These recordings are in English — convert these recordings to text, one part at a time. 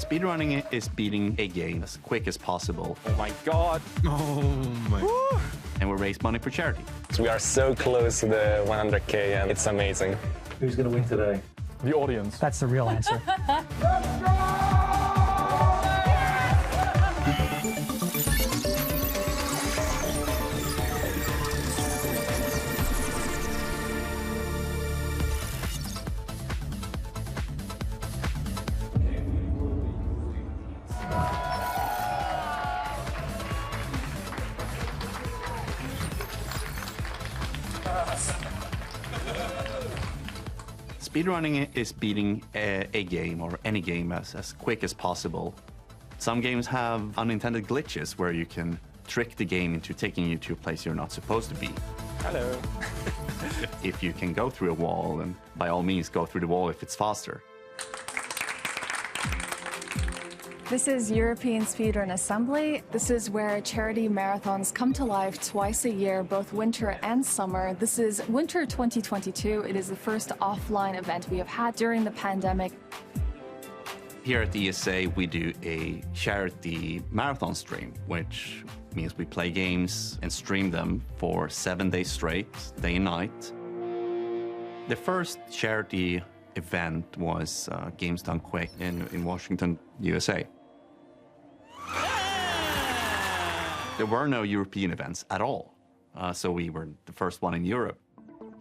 Speedrunning is beating a game as quick as possible. Oh my God. Oh my. Woo. And we raise money for charity. We are so close to the 100K and it's amazing. Who's going to win today? The audience. That's the real answer. Speedrunning is beating a game or any game as quick as possible. Some games have unintended glitches where you can trick the game into taking you to a place you're not supposed to be. Hello. If you can go through a wall, and by all means go through the wall if it's faster. This is European Speedrunners Assembly. This is where charity marathons come to life twice a year, both winter and summer. This is Winter 2022. It is the first offline event we have had during the pandemic. Here at the ESA, we do a charity marathon stream, which means we play games and stream them for 7 days straight, day and night. The first charity event was Games Done Quick in Washington, USA. There were no European events at all, so we were the first one in Europe.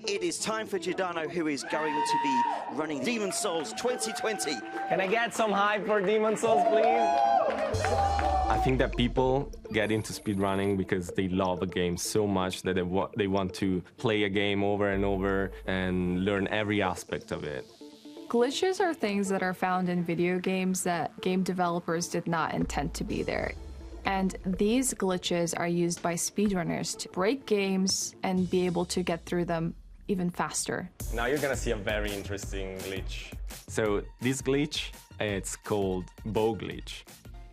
It is time for Giordano, who is going to be running Demon's Souls 2020. Can I get some hype for Demon's Souls, please? I think that people get into speedrunning because they love a game so much that they want to play a game over and over and learn every aspect of it. Glitches are things that are found in video games that game developers did not intend to be there. And these glitches are used by speedrunners to break games and be able to get through them even faster. Now you're gonna see a very interesting glitch. So this glitch, it's called bow glitch.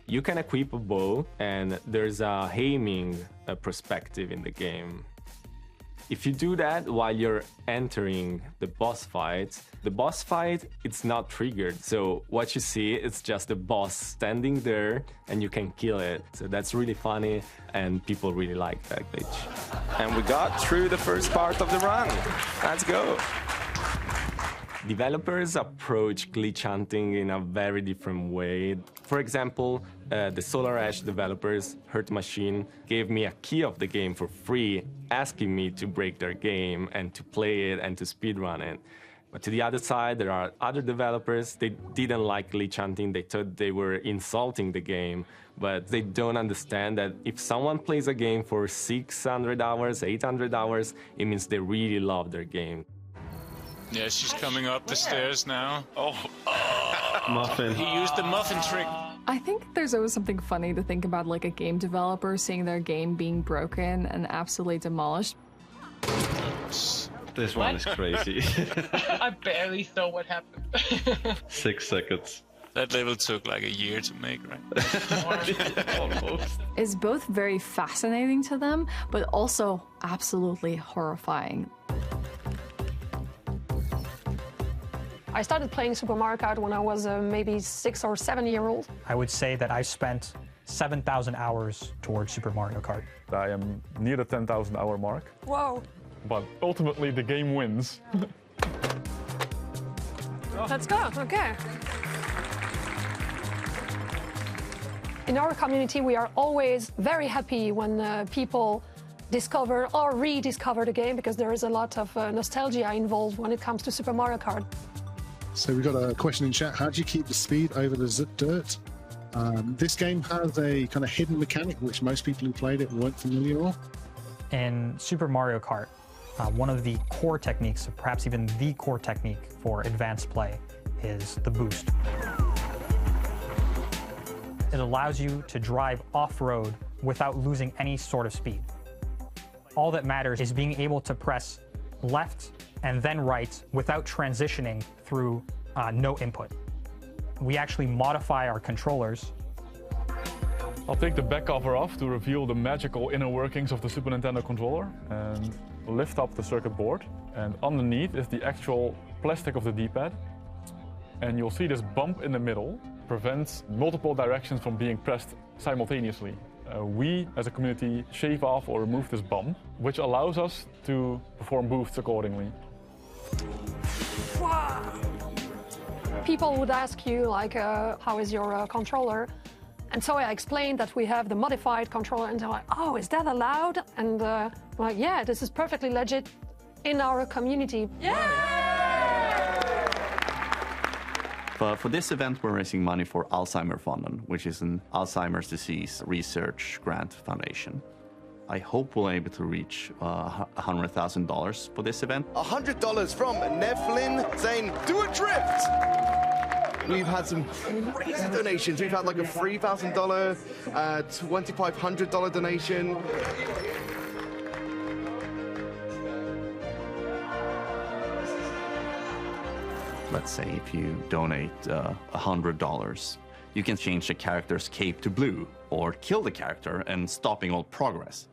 You can equip a bow and there's a aiming perspective in the game. If you do that while you're entering the boss fight, it's not triggered. So what you see is just the boss standing there and you can kill it. So that's really funny and people really like that glitch. And we got through the first part of the run. Let's go. Developers approach glitch hunting in a very different way. For example, the Solar Ash developers, Hurt Machine, gave me a key of the game for free, asking me to break their game and to play it and to speedrun it. But to the other side, there are other developers. They didn't like glitch hunting. They thought they were insulting the game. But they don't understand that if someone plays a game for 600 hours, 800 hours, it means they really love their game. Yeah, she's coming up the stairs now. Oh. Muffin. He used the muffin trick. I think there's always something funny to think about, like a game developer seeing their game being broken and absolutely demolished. This one is crazy. I barely saw what happened. 6 seconds. That level took like a year to make, right? Almost. Is both very fascinating to them, but also absolutely horrifying. I started playing Super Mario Kart when I was maybe 6 or 7 years old. I would say that I spent 7,000 hours towards Super Mario Kart. I am near the 10,000 hour mark. Whoa. But ultimately the game wins. Let's go, okay. In our community, we are always very happy when people discover or rediscover the game because there is a lot of nostalgia involved when it comes to Super Mario Kart. So we've got a question in chat. How do you keep the speed over the dirt? This game has a kind of hidden mechanic which most people who played it weren't familiar with. In Super Mario Kart, one of the core techniques, or perhaps even the core technique for advanced play, is the boost. It allows you to drive off-road without losing any sort of speed. All that matters is being able to press left and then right without transitioning through no input. We actually modify our controllers. I'll take the back cover off to reveal the magical inner workings of the Super Nintendo controller and lift up the circuit board. And underneath is the actual plastic of the D-pad. And you'll see this bump in the middle prevents multiple directions from being pressed simultaneously. We, as a community, shave off or remove this bump, which allows us to perform boosts accordingly. People would ask you, like, how is your controller? And so I explained that we have the modified controller, and they're like, oh, is that allowed? And I'm like, yeah, this is perfectly legit in our community. But for this event, we're raising money for Alzheimerfonden, which is an Alzheimer's disease research grant foundation. I hope we'll be able to reach $100,000 for this event. $100 from Nevlin saying, do a drift! We've had some crazy donations. We've had like a $3,000, $2,500 donation. Let's say if you donate $100, you can change the character's cape to blue or kill the character and stopping all progress.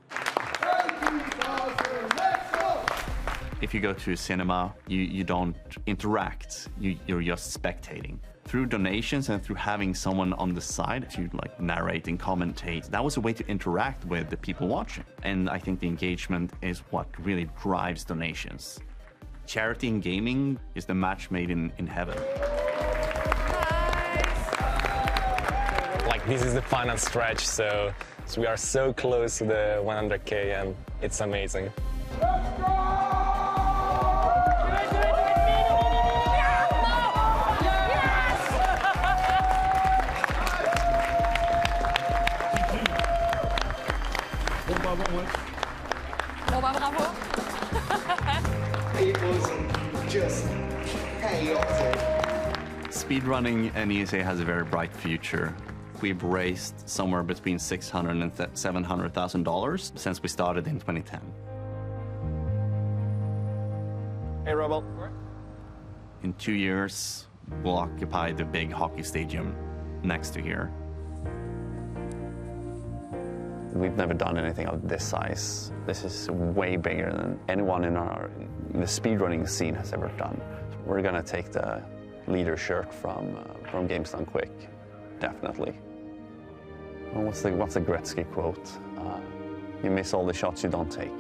If you go to a cinema, you don't interact, you're just spectating. Through donations and through having someone on the side to like narrate and commentate, that was a way to interact with the people watching. And I think the engagement is what really drives donations. Charity in gaming is the match made in heaven. Like, this is the final stretch, so we are so close to the 100K, and it's amazing. Bravo. It was just chaotic. Speedrunning and ESA has a very bright future. We've raised somewhere between $600,000 and $700,000 since we started in 2010. Hey, Rebel. In 2 years, we'll occupy the big hockey stadium next to here. We've never done anything of this size. This is way bigger than anyone in the speedrunning scene has ever done. We're gonna take the leader shirt from Games Done Quick, definitely. Well, what's the Gretzky quote? You miss all the shots you don't take.